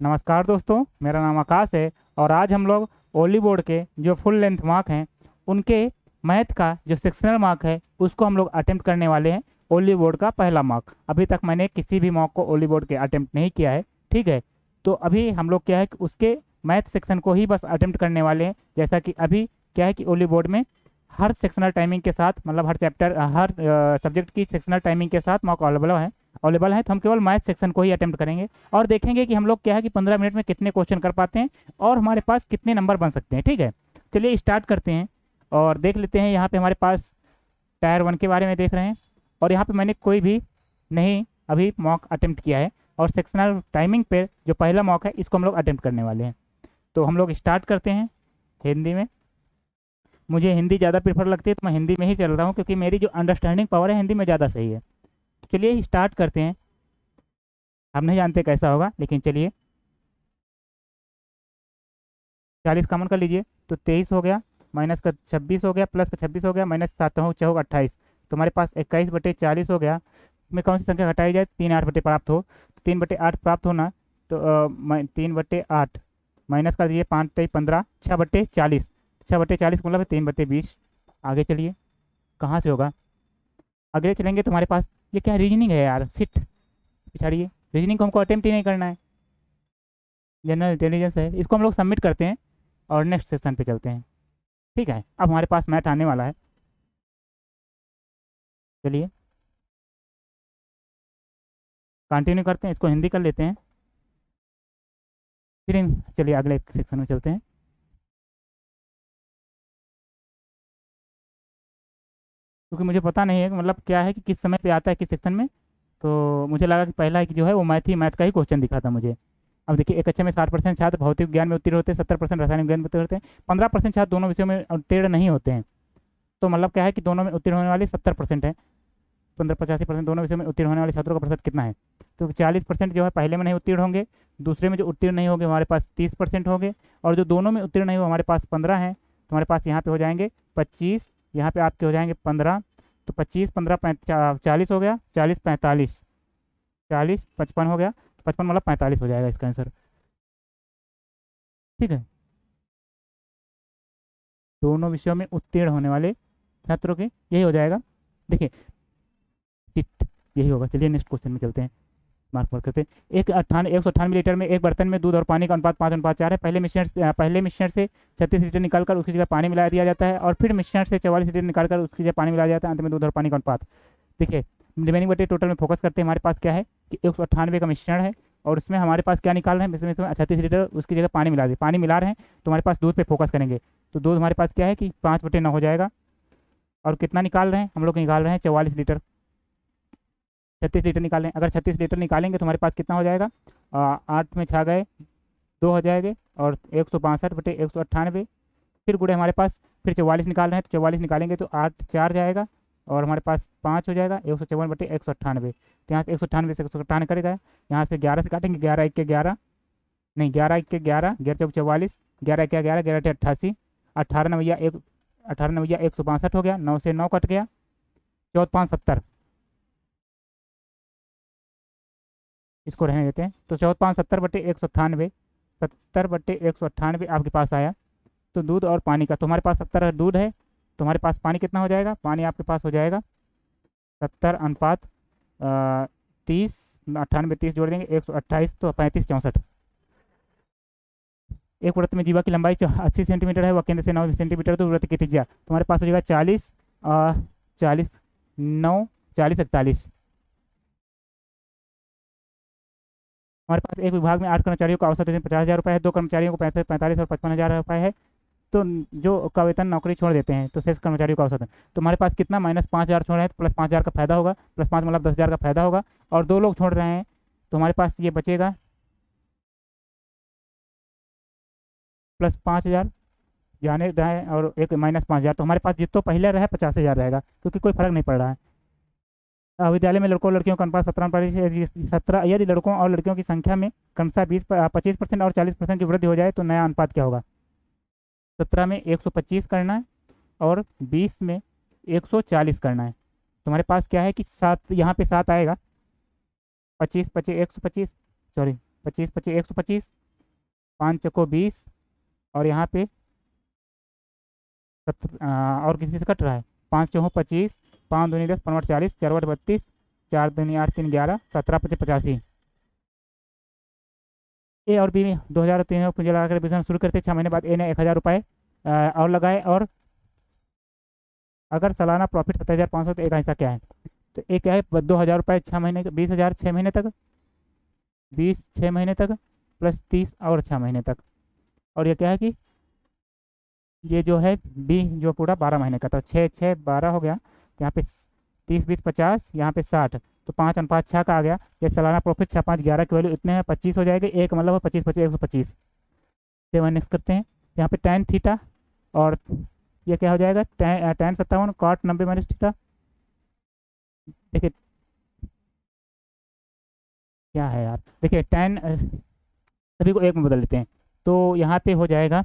नमस्कार दोस्तों, मेरा नाम आकाश है। और आज हम लोग ओली बोर्ड के जो फुल लेंथ मार्क हैं उनके मैथ का जो सेक्शनल मार्क है उसको हम लोग अटेम्प्ट करने वाले हैं। ओली बोर्ड का पहला मार्क, अभी तक मैंने किसी भी मार्क को ओली बोर्ड के अटेम्प्ट नहीं किया है। ठीक है, तो अभी हम लोग क्या है कि उसके मैथ सेक्शन को ही बस अटेम्प्ट करने वाले हैं। जैसा कि अभी क्या है कि ओली बोर्ड में हर सेक्शनल टाइमिंग के साथ, मतलब हर चैप्टर हर सब्जेक्ट की सेक्शनल टाइमिंग के साथ मॉक अवेलेबल है। तो हम केवल मैथ सेक्शन को ही अटेम्प्ट करेंगे और देखेंगे कि हम लोग क्या है कि 15 मिनट में कितने क्वेश्चन कर पाते हैं और हमारे पास कितने नंबर बन सकते हैं। ठीक है, चलिए स्टार्ट करते हैं और देख लेते हैं। यहाँ पे हमारे पास टायर 1 के बारे में देख रहे हैं और यहाँ पे मैंने कोई भी नहीं अभी मॉक अटेम्प्ट किया है। और सेक्शनल टाइमिंग पे जो पहला मॉक है इसको हम लोग अटेम्प्ट करने वाले हैं। तो हम लोग स्टार्ट करते हैं हिंदी में। मुझे हिंदी ज़्यादा प्रेफर लगती है तो मैं हिंदी में ही चल रहा हूँ, क्योंकि मेरी जो अंडरस्टैंडिंग पावर है हिंदी में ज़्यादा सही है। तो चलिए स्टार्ट करते हैं। हम नहीं जानते कैसा होगा, लेकिन चलिए। 40 कॉमन कर लीजिए तो 23 हो गया, माइनस का 26 हो गया, प्लस का 26 हो गया, माइनस 7 हो 4 28। तो हमारे पास 21/40 हो गया। में कौन सी संख्या घटाई जाए? 3/8 प्राप्त हो, तो 3/8 प्राप्त होना। तो 3/8 माइनस कर दीजिए, 5×15 6/40। 6/40 मतलब 3/20। आगे चलिए, कहाँ से होगा? आगे चलेंगे तो हमारे पास ये क्या रीजनिंग है यार, सिट पिछाड़िए। रीजनिंग को हमको अटेम्प्ट ही नहीं करना है, जनरल इंटेलिजेंस है। इसको हम लोग सबमिट करते हैं और नेक्स्ट सेक्शन पे चलते हैं। ठीक है, अब हमारे पास मैथ आने वाला है। चलिए कंटिन्यू करते हैं, इसको हिंदी कर लेते हैं। फिर चलिए अगले सेक्शन में चलते हैं। क्योंकि मुझे पता नहीं है कि मतलब क्या है कि किस समय पे आता है किस सेक्शन में। तो मुझे लगा कि पहला कि जो है वो मैथ का ही क्वेश्चन दिखा था मुझे। अब देखिए, एक अच्छे में 60% छात्र भौतिक विज्ञान में उत्तीर्ण होते हैं, 70% रासायनिक विज्ञान में उत्तीर्ण होते हैं, 15% छात्र दोनों विषयों में उत्तीर्ण नहीं होते हैं। तो मतलब क्या है कि दोनों में उत्तीर्ण होने वाले 70% है। 15 85% दोनों विषयों में उत्तीर्ण होने वाले छात्रों का प्रतिशत कितना है? तो 40% जो है पहले में नहीं उत्तीर्ण होंगे। दूसरे में जो उत्तीर्ण नहीं होंगे हमारे पास 30% होंगे। और जो दोनों में उत्तीर्ण नहीं हो हमारे पास 15 हैं। तो हमारे पास यहाँ पे हो जाएंगे 25, यहाँ पे आपके हो जाएंगे 15। तो 25 15 40 हो गया, 40 45, 40 55 हो गया। 55 मतलब 45 हो जाएगा इसका आंसर। ठीक है, दोनों विषयों में उत्तीर्ण होने वाले छात्रों के यही हो जाएगा। देखिए सिट यही होगा। चलिए नेक्स्ट क्वेश्चन में चलते हैं। मार्क वर्क करते हैं। 198 लीटर में एक बर्तन में दूध और पानी का अनुपात 5:4 है। पहले मिश्रण से 36 लीटर निकालकर उसकी जगह पानी मिला दिया जाता है और फिर मिश्रण से 44 लीटर निकालकर उसकी जगह पानी मिलाया जाता है। अंत में दूध और पानी का अनुपात। देखिए, रिमेनिंग बटे टोटल में फोकस करते हैं। हमारे पास क्या है कि 198 का मिश्रण है और उसमें हमारे पास क्या निकाल रहे हैं, इसमें 36 लीटर उसकी जगह पानी मिला दिए, पानी मिला रहे हैं। तो हमारे पास दूध पे फोकस करेंगे। तो दूध हमारे पास क्या है कि 5/9 हो जाएगा। और कितना निकाल रहे हैं हम लोग? निकाल रहे हैं 44 लीटर। 36 लीटर निकालें, अगर 36 लीटर निकालेंगे तो हमारे पास कितना हो जाएगा? 8 में छा गए 2 हो जाएंगे और 162/198। फिर गुड़े हमारे पास फिर 44 निकाल रहे हैं, तो 44 निकालेंगे तो 8 4 जाएगा और हमारे पास 5 हो जाएगा। 154/198। तो यहाँ से 198 से 198 करेगा। यहाँ से 11 से काटेंगे, 11 1 के 11, नहीं 11 1 के 11, 11 4 44, 11 1 11, 11 8 88, 18 9 162 हो गया। 9 से 9 कट गया, 14 5 70। इसको रहने देते हैं। तो 14 5 70/198, 70/198 आपके पास आया। तो दूध और पानी का, तो हमारे पास 70 दूध है तो हमारे पास पानी कितना हो जाएगा? पानी आपके पास हो जाएगा 70:30। 98 30 जोड़ देंगे 128, तो 35 64। एक वृत्त में जीवा की लंबाई 80 सेंटीमीटर है, वह केंद्र से 9 सेंटीमीटर तो वृत्त की त्रिज्या तो हमारे पास हो जाएगा 40 40 9 40 41। हमारे पास एक विभाग में 8 कर्मचारियों का औसत वेतन 50,000 रुपये है, 2 कर्मचारियों को 45 और 55,000 रुपये है। तो जो का वेतन नौकरी छोड़ देते हैं तो शेष कर्मचारियों का औसत है। तो हमारे पास कितना? -5,000 छोड़ रहे हैं तो +5,000 का फायदा होगा, +5 मतलब 10,000 का फायदा होगा। और 2 लोग छोड़ रहे हैं तो हमारे पास ये बचेगा +5,000 जाने रहे और एक -5,000। तो हमारे पास जितना पहले रहा 50,000 रहेगा, क्योंकि कोई फर्क नहीं पड़ रहा है। विद्यालय में लड़कों और लड़कियों का अनुपात 17 यदि लड़कों और लड़कियों की संख्या में क्रमशः 25% और 40% की वृद्धि हो जाए तो नया अनुपात क्या होगा? 17 में 125 करना है और 20 में 140 करना है। तो हमारे पास क्या है कि 7, यहाँ पे 7 आएगा। 25 25 125, सॉरी 25 25 125, 5 चौको 20, और यहाँ पे और किसी से कट रहा है, 5 चौको 25, 5 दूनी 10, 5 40, 4 32, 4 दूनी 8 3 11, 17 25 85। ए और बी में 2003 में पूंजी लगाकर बिजनेस शुरू करते 6 महीने बाद ए ने 1000 रुपये और लगाए, और अगर सालाना प्रॉफिट 7,500, तो ए का हिस्सा क्या है? तो ए क्या है, 2000 रुपये 6 महीने, 20,000 6 महीने तक, 20 6 महीने तक, प्लस 30 और 6 महीने तक। और ये क्या है कि ये जो है बी जो पूरा 12 महीने का, तो 6 6 12 हो गया, तो यहाँ पे 30 20 50, यहाँ पे 60, तो 5 अनुपात 6 का आ गया। ये सालाना प्रॉफिट 6 5 11 की वैल्यू इतने हैं, 25 हो जाएगी, एक मतलब है 25 25 125। फिर नेक्स्ट करते हैं, यहाँ पे tan थीटा, और ये क्या हो जाएगा, tan 57 cot 90 माइनस थीटा। देखिए क्या है यार, देखिए tan सभी को एक में बदल लेते हैं, तो यहाँ पे हो जाएगा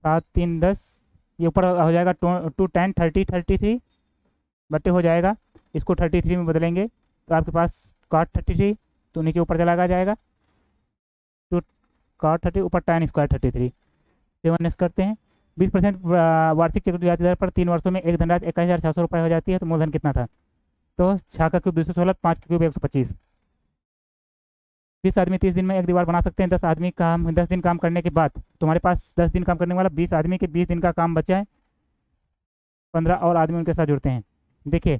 7 3 10, ये ऊपर हो जाएगा 2 tan 30 33 बटे हो जाएगा, इसको 33 में बदलेंगे तो आपके पास cot 33, तो नीचे ऊपर चला जाएगा 2 cot 30 ऊपर tan स्क्वायर 33। सेवन नेक्स्ट करते हैं, 20% वार्षिक चक्रवृद्धि ब्याज दर पर 3 वर्षों में एक धनराशि 21,600 रुपये हो जाती है, तो मूलधन कितना था? तो 6 का क्यूब 216, 5 का क्यूब 125। 20 आदमी 30 दिन में एक दीवार बना सकते हैं, 10 आदमी काम 10 दिन काम करने के बाद तुम्हारे पास 10 दिन काम करने वाला 20 आदमी के 20 दिन का काम बचा है, 15 और आदमी उनके साथ जुड़ते हैं। देखिए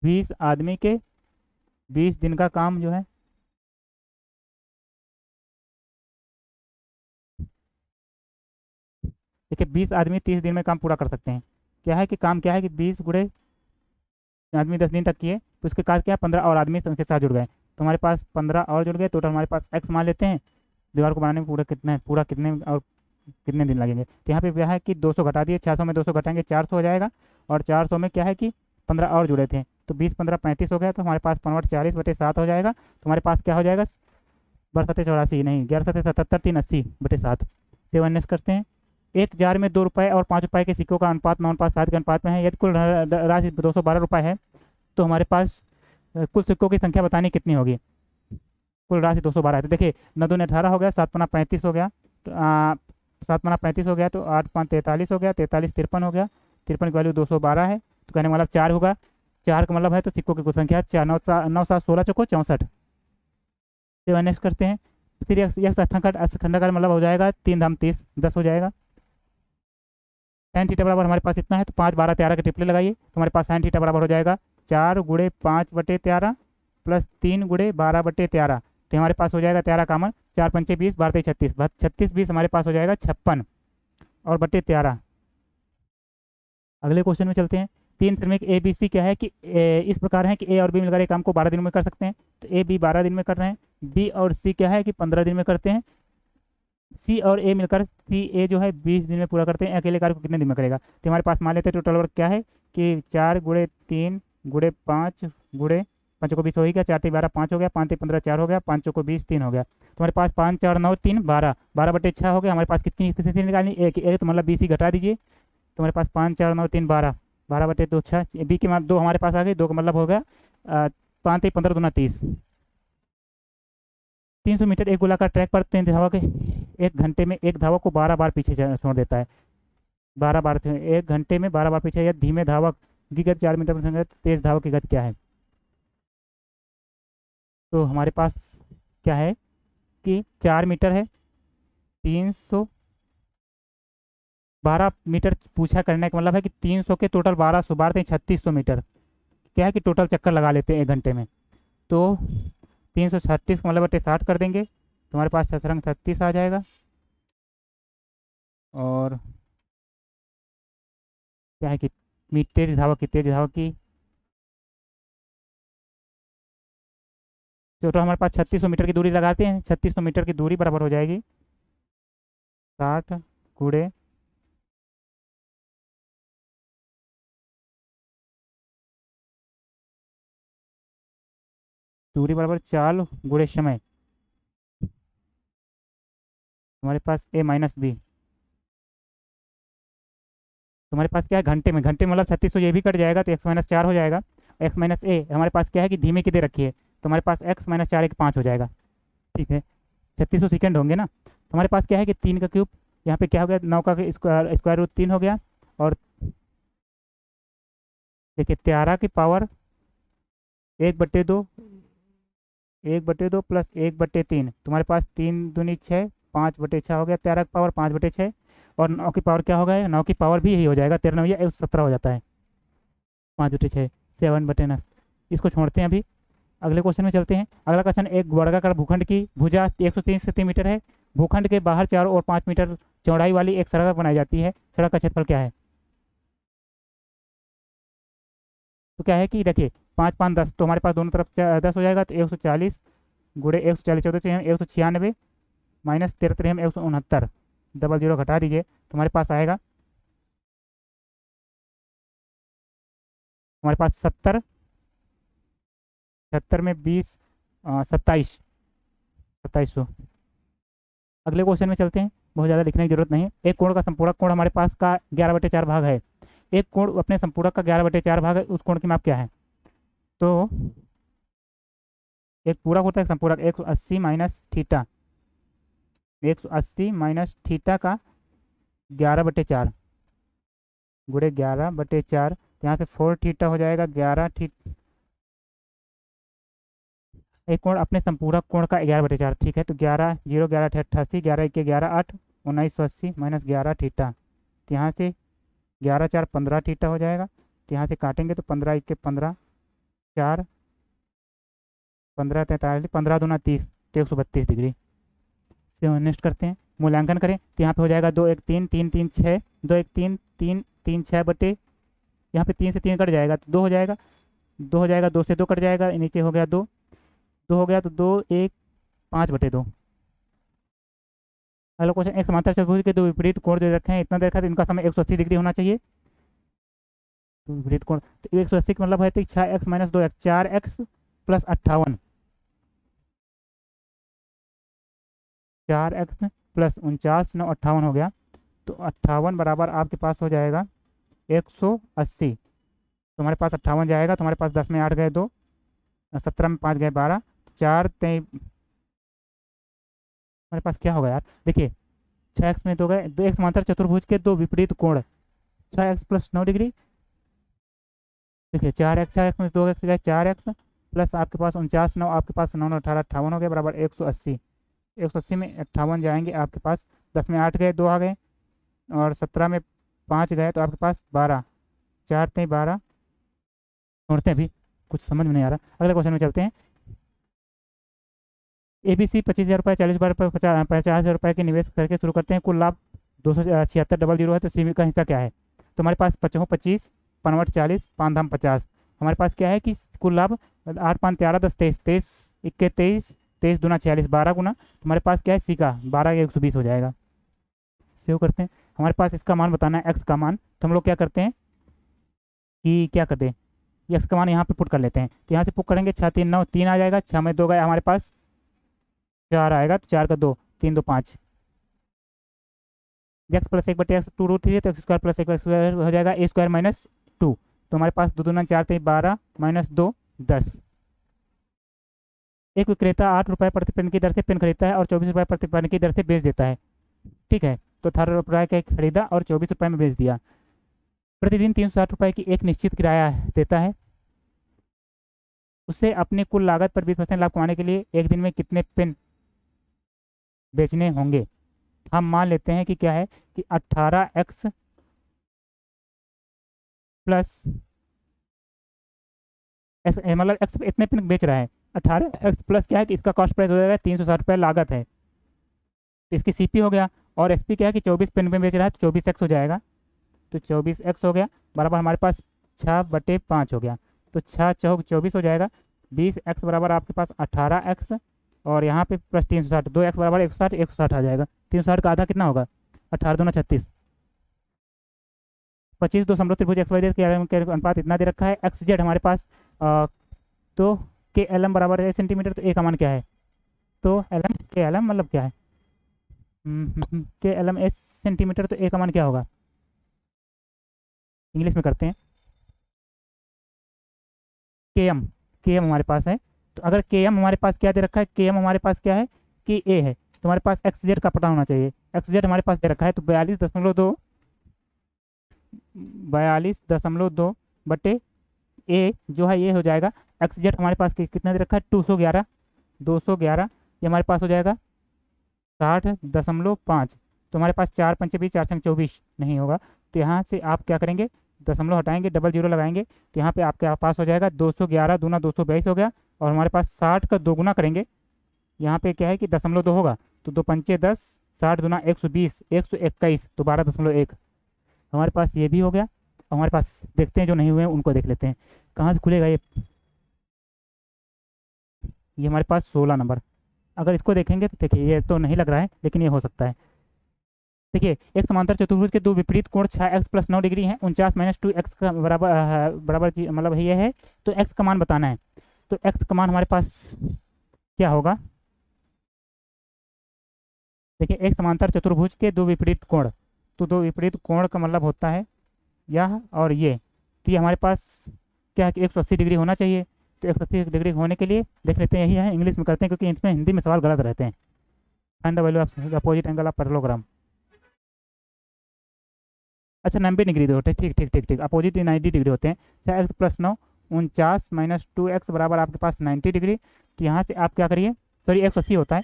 20 आदमी के 20 दिन का काम जो है, देखिए 20 आदमी 30 दिन में काम पूरा कर सकते हैं। क्या है कि काम क्या है कि 20 गुणे आदमी 10 दिन तक किए, तो उसके बाद क्या 15 और आदमी उनके साथ जुड़ गए, तो हमारे पास 15 और जुड़ गए, टोटल हमारे पास एक्स मान लेते हैं। दीवार को बनाने में पूरा कितने और कितने दिन लगेंगे, तो यहाँ पे क्या है कि 200 घटा दिए, 600 में 200 घटाएंगे 400 हो जाएगा, और 400 में क्या है कि 15 और जुड़े थे, तो 20 15 35 हो गया, तो हमारे पास 45/7 हो जाएगा। तो हमारे पास क्या हो जाएगा, 12 7 84 नहीं, 11 7 77 3 80/7। सेवन नेक्स्ट करते हैं, एक जार में 2 रुपये और 5 रुपये के सिक्कों का अनुपात 9:7 के अनुपात में है, यदि कुल राशि 212 रुपये है, तो हमारे पास कुल सिक्कों की संख्या बतानी कितनी होगी? कुल राशि 212 है, तो देखिए 9 दूनी 18 हो गया, 7 पन्ना 35 हो गया, तो 7 पन्ना 35 हो गया, तो 8 5 43 हो गया, 43 53 हो गया, 53 की वैल्यू 212 है, तो कहने का मतलब 4 होगा। 4 का मतलब है तो सिक्कों की कुल संख्या 4 9 9 7 16 चौको 64। फिर नेक्स्ट करते हैं, फिर यह खंडाकार मतलब हो जाएगा 3 धाम 30 10 हो जाएगा। साइन थीटा बराबर हमारे पास इतना है, तो 5 12 13 के ट्रिपले लगाइए, तो हमारे पास साइन थीटा बराबर हो जाएगा 4 गुणे 5/13 प्लस 3 गुणे 12/13, तो हमारे पास हो जाएगा 13 कामन, 4 पंचे 20 12 36 36 20 हमारे पास हो जाएगा 56 और बटे 13। अगले क्वेश्चन में चलते हैं, 3 श्रमिक ए बी सी क्या है कि इस प्रकार है कि ए और बी मिलकर एक काम को 12 दिनों में कर सकते हैं, तो ए बी 12 दिन में कर रहे हैं, बी और सी क्या है कि 15 दिन में करते हैं, सी और ए मिलकर सी ए जो है 20 दिन में पूरा करते हैं, अकेले कार्य को कितने दिन में करेगा? तो हमारे पास मान लेते हैं टोटल वर्क क्या है कि 4 गुणे 3 गुणे 5 गुणे 5 को 20 हो ही गया, 4 3 12 5 हो गया, 5 3 15 4 हो गया, 5 को 20 3 हो गया, तो हमारे पास 5 4 9 3 12 12/6 हो गया। हमारे पास कितनी एफिशिएंसी निकालनी, एक तो मतलब 20 ही घटा दीजिए, तो हमारे पास 5 4 9 3 12 12/2 6, बी के मान 2 हमारे पास आ गई, 2 का मतलब हो गया 5 3 15 2 30। 300 मीटर एक गोलाकार ट्रैक पर तेज हवा के एक घंटे में एक धावक को 12 बार पीछे छोड़ देता है, 12 बार एक घंटे में 12 बार पीछे, या धीमे धावक की गति 4 मीटर प्रति सेकंड, तेज धावक की गति क्या है? तो हमारे पास क्या है कि 4 मीटर है, 312 मीटर पूछा, करने का मतलब है कि 300 के टोटल 1200 बार थे 3600 मीटर, क्या है कि टोटल चक्कर लगा लेते हैं 1 घंटे में, तो 336 का मतलब बटे 60 कर देंगे, तो हमारे पास 6 रंग 36 आ जाएगा। और क्या है कि तेज धावक की टोटल हमारे पास 3600 मीटर की दूरी लगाते हैं, 3600 मीटर की दूरी बराबर हो जाएगी 60 गुणे दूरी बराबर 4 गुणे समय, हमारे पास ए माइनस बी, तुम्हारे पास क्या है घंटे में मतलब 3600 ये भी कट जाएगा, तो x-4 हो जाएगा, x-a हमारे पास क्या है कि धीमे की दे रखी है, तो हमारे पास x-4 1 5 हो जाएगा, ठीक है, 3600 सेकेंड होंगे ना। तो हमारे पास क्या है कि 3 का क्यूब, यहाँ पे क्या हो गया, 9 का स्क्वायर, स्क्वायर रूट 3 हो गया। और देखिए 13 की पावर 1/2, 1/2 प्लस 1/3, तुम्हारे पास 3 दूनी 6, 5/6 हो गया, 13 की पावर 5/6। और 9 की पावर क्या होगा, 9 की पावर भी यही हो जाएगा, 13 या 117 हो जाता है, 5/6, 7/9। इसको छोड़ते हैं अभी, अगले क्वेश्चन में चलते हैं। अगला क्वेश्चन, एक वर्गाकार भूखंड की भुजा 103 सेंटीमीटर है। भूखंड के बाहर चारों ओर 5 मीटर चौड़ाई वाली एक सड़क बनाई जाती है। सड़क का क्षेत्रफल क्या है? तो क्या है कि देखिए, 5 5 10, तो हमारे पास दोनों तरफ 10 हो जाएगा, तो 140 गुड़े 140, 14 196, माइनस 13 169, डबल जीरो घटा दीजिए तो हमारे पास आएगा, हमारे पास 70, 76 में 20, 27, 2700। अगले क्वेश्चन में चलते हैं, बहुत ज़्यादा लिखने की जरूरत नहीं है। एक कोण का संपूरक कोण हमारे पास का 11/4 भाग है। एक कोण अपने संपूरक का 11/4 भाग है, उस कोण की माप क्या है? तो एक पूरक होता है, एक संपूरक, 180 माइनस थीटा, 180 माइनस थीटा का 11/4 गुड़े 11/4, यहाँ से 4 थीटा हो जाएगा, 11 थीटा। एक कोण अपने संपूरक कोण का 11/4, ठीक है, तो 11 0 11 88, 11 1 11 8, 1980 माइनस 11 थीटा। तो यहाँ से 11 4 15 थीटा हो जाएगा। तो यहाँ से काटेंगे तो 15 1 15, 4 15 43, 15 दूना 30, तो 132 डिग्री से नेक्स्ट करते हैं, मूल्यांकन करें तो यहाँ पे हो जाएगा 2 1 3 3 3 6, 2 1 3 3 3 6 बटे, यहाँ पे 3 से 3 कट जाएगा तो 2 हो जाएगा, 2 हो जाएगा, 2 से 2 कट जाएगा, नीचे हो गया 2, 2 हो गया, तो 2 1 5/2। अगला क्वेश्चन, एक समांतर चतुर्भुज के दो विपरीत कोण दे रखे हैं, इतना दे रखा है, तो इनका समय 180 डिग्री होना चाहिए। तो विपरीत कोण, तो 180 का मतलब है कि 6x minus 2x, 4x plus 58, 4x plus 49 9 58 हो गया। तो 58 बराबर आपके पास हो जाएगा 180। तो हमारे पास 58 जाएगा, तो हमारे पास 10 में 8 गए 2, 17 में 5 गए 12, 4 3, हमारे पास क्या होगा यार, देखिए 6x में 2 गए, दो एक समांतर चतुर्भुज के दो विपरीत कोण, 6x प्लस 9 डिग्री, देखिए 4x, 4x में 2x गए, 4x प्लस आपके पास 49 9, आपके पास 9 9 18 58 हो गया, बराबर 180। 180 में 58 जाएंगे आपके पास, 10 में 8 गए 2 आ गए, और 17 में 5 गए, तो आपके पास 12, 4 3 12। छोड़ते हैं अभी, कुछ समझ में नहीं आ रहा, अगले क्वेश्चन में चलते हैं। ABC 25,000 रुपये, 40,000 रुपये, 50,000 रुपये के निवेश करके शुरू करते हैं, कुल लाभ 276 डबल जीरो है, तो सीमी का हिस्सा क्या है? तो हमारे पास 55 25, 55 40, 5 धाम 50, हमारे पास क्या है कि कुल लाभ 8 5 13 10 23, 23 21 23, 23 दूना 46, 12 गुना, तो हमारे पास क्या है, सी का 12 या 120 हो जाएगा। सेव करते हैं, हमारे पास इसका मान बताना है, एक्स का मान, तो हम लोग क्या करते हैं कि क्या करते हैं, एक्स का मान यहाँ पे पुट कर लेते हैं, तो यहाँ से पुट करेंगे, 6 3 9, 3 आ जाएगा, 6 में 2 गए हमारे पास, 4 आएगा, तो 4 का 2, 3 2 5, एक्स प्लस 1/x 2√3 है, तो एक्स स्क्वायर प्लस 1 हो जाएगा, ए स्क्वायर माइनस 2। तो हमारे पास 2 दूना 4 3 12 माइनस 2 10। एक विक्रेता 8 रुपये प्रति पेन की दर से पेन खरीदता है और 24 रुपये प्रति पेन की दर से बेच देता है, ठीक है, तो 18 रुपये का खरीदा और 24 रुपये में बेच दिया। प्रतिदिन 360 रुपये की एक निश्चित किराया देता है, उससे अपनी कुल लागत पर 20% लाभ कमाने के लिए एक दिन में कितने पेन बेचने होंगे? हम मान लेते हैं कि क्या है कि 18x प्लस एक्स, मतलब एक्स इतने पेन बेच रहा है, 18x प्लस क्या है कि इसका कॉस्ट प्राइस हो जाएगा 360 रुपये लागत है, तो इसकी सीपी हो गया, और एसपी क्या है कि 24 पेन में बेच रहा है, तो 24x हो जाएगा, तो 24x हो गया, बराबर हमारे पास 6/5 हो गया, तो 6 चौक 24 हो जाएगा, 20x बराबर आपके पास 18x, और यहाँ पे प्लस 360, 2x बराबर 160, 160 आ जाएगा, 360 का आधा कितना होगा, 18 दूना 36, 25 दो समरूप त्रिभुज XYZ के अनुपात इतना दे रखा है, एक्स जेड हमारे पास तो के एल एम बराबर है सेंटीमीटर, तो ए का मान क्या है, तो एल एम के एल एम मतलब क्या है, के एल एम एस सेंटीमीटर, तो ए का मान क्या होगा, इंग्लिश में करते हैं, के एम, के एम हमारे पास है, तो अगर के एम हमारे पास क्या दे रखा है, के एम हमारे पास क्या है कि ए है, तुम्हारे पास एक्स जेड का पता होना चाहिए। एक्स जेड हमारे पास दे रखा है, तो 42.2 बटे ए जो है ये हो जाएगा। एक्स जेड हमारे पास कितना दे रखा है, 211। ये हमारे पास हो जाएगा 60.5। तो हमारे पास 4×5 = 20, 4×4 = 24 नहीं होगा। तो यहाँ से आप क्या करेंगे, दशमलव हटाएंगे, डबल जीरो लगाएंगे, तो यहाँ पे आपके पास हो जाएगा 211 दूना 222 हो गया। और हमारे पास 60 का दोगुना करेंगे, यहाँ पे क्या है कि दशमलव 2 होगा, तो 2×5 = 10, 60 दूना 120, 121, तो 12.1 हमारे पास ये भी हो गया। और हमारे पास देखते हैं जो नहीं हुए हैं उनको देख लेते हैं, कहाँ से खुलेगा ये हमारे पास 16 नंबर। अगर इसको देखेंगे तो देखिए ये तो नहीं लग रहा है, लेकिन ये हो सकता है। देखिए एक समांतर चतुर्भुज के दो विपरीत कोण 6x + 9 डिग्री हैं, 49 - 2x का बराबर मतलब ये है। तो x का मान बताना है, तो x का मान हमारे पास क्या होगा। देखिए एक समांतर चतुर्भुज के दो विपरीत कोण, तो दो विपरीत कोण का मतलब होता है यह और ये। तो ये हमारे पास क्या है कि 180 डिग्री होना चाहिए। तो 180 डिग्री होने के लिए देख लेते हैं, यही है, इंग्लिश में करते हैं क्योंकि इसमें हिंदी में सवाल गलत रहते हैं। Find the value of opposite angle of parallelogram. अच्छा 90 डिग्री होते हैं, ठीक ठीक ठीक ठीक, अपोजिट 90 डिग्री होते हैं। 6x + 9 49 - 2x बराबर आपके पास 90 डिग्री। तो यहाँ से आप क्या करिए, सॉरी 180 होता है,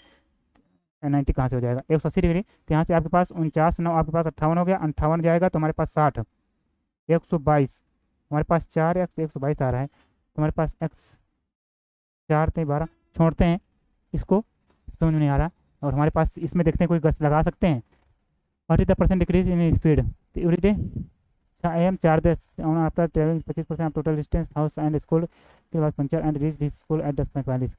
90 कहाँ से हो जाएगा, 180 डिग्री। तो यहाँ से आपके पास 49 9 आपके पास 58 हो गया, 58 जाएगा तो हमारे पास 60, 122 हमारे पास 4x 122 आ रहा है। तो हमारे पास x 4×3 = 12, छोड़ते हैं इसको, समझ में नहीं आ रहा। और हमारे पास इसमें देखते हैं कोई गस लगा सकते हैं। What is the percent decrease in speed every day, M 4 10 after travelling 25% of total distance house and school के बाद puncture and reach this school at 10:45।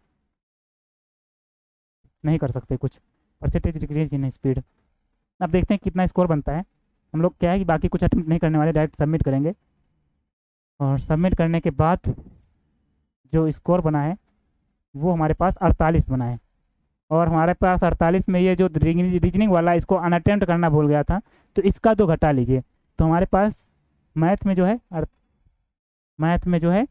नहीं कर सकते कुछ, परसेंटेज डिक्रीज इन स्पीड। अब देखते हैं कितना स्कोर बनता है। हम लोग क्या है कि बाकी कुछ अटेम्प्ट नहीं करने वाले, डायरेक्ट सबमिट करेंगे। और सबमिट करने के बाद जो स्कोर बना है वो हमारे पास 48 बना है। और हमारे पास 48 में ये जो रीजनिंग वाला इसको अनअटेम्प्ट करना भूल गया था, तो इसका तो घटा लीजिए। तो हमारे पास मैथ में जो है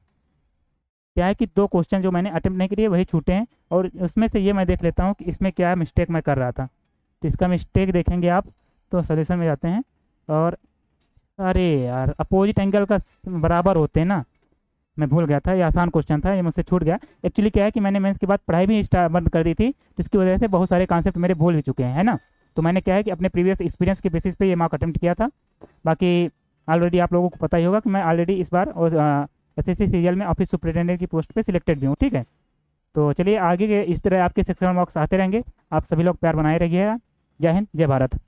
क्या है कि 2 क्वेश्चन जो मैंने अटेम्प्ट नहीं किए वही छूटे हैं। और उसमें से ये मैं देख लेता हूँ कि इसमें क्या मिस्टेक मैं कर रहा था। तो इसका मिस्टेक देखेंगे आप तो सोल्यूशन में जाते हैं। और अरे यार अपोजिट एंगल का बराबर होते हैं ना, मैं भूल गया था, ये आसान क्वेश्चन था, ये मुझसे छूट गया। एक्चुअली क्या है कि मैंने मेंस के बाद पढ़ाई भी बंद कर दी थी, तो इसकी वजह से बहुत सारे कॉन्सेप्ट मेरे भूल भी चुके हैं, है ना। तो मैंने क्या है कि अपने प्रीवियस एक्सपीरियंस के बेसिस पे ये मार्क अटेम्प्ट किया था। बाकी ऑलरेडी आप लोगों को पता ही होगा कि मैं ऑलरेडी इस बार SSC सीरियल में ऑफिस सुपरिटेंडेंट की पोस्ट पे सिलेक्टेड भी हूँ, ठीक है। तो चलिए आगे के इस तरह आपके सेक्शनल मार्क्स आते रहेंगे। आप सभी लोग प्यार बनाए रहिएगा। जय हिंद, जय भारत।